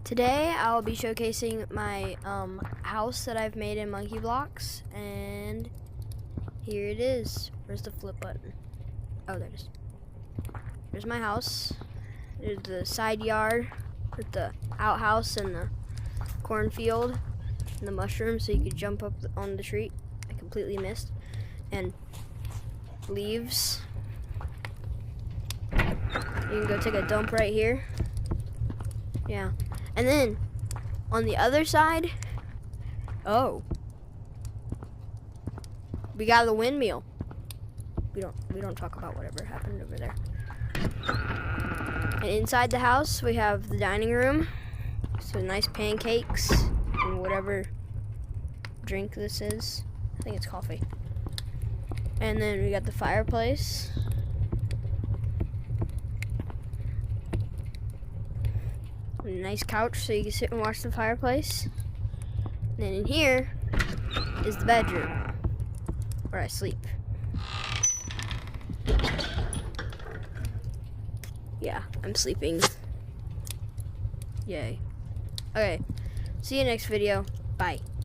Today I'll be showcasing my house that I've made in Monkey Blocks, and here it is. Where's the flip button? Oh, there it is. There's my house. There's the side yard with the outhouse and the cornfield and the mushrooms so you could jump up on the tree. I completely missed. And leaves. You can go take a dump right here. Yeah. And then on the other side, oh, we got the windmill. We don't talk about whatever happened over there. And inside the house we have the dining room. So nice pancakes and whatever drink this is. I think it's coffee. And then we got the fireplace. A nice couch so you can sit and watch the fireplace. And then in here is the bedroom where I sleep. Yeah, I'm sleeping. Yay. Okay, see you next video. Bye.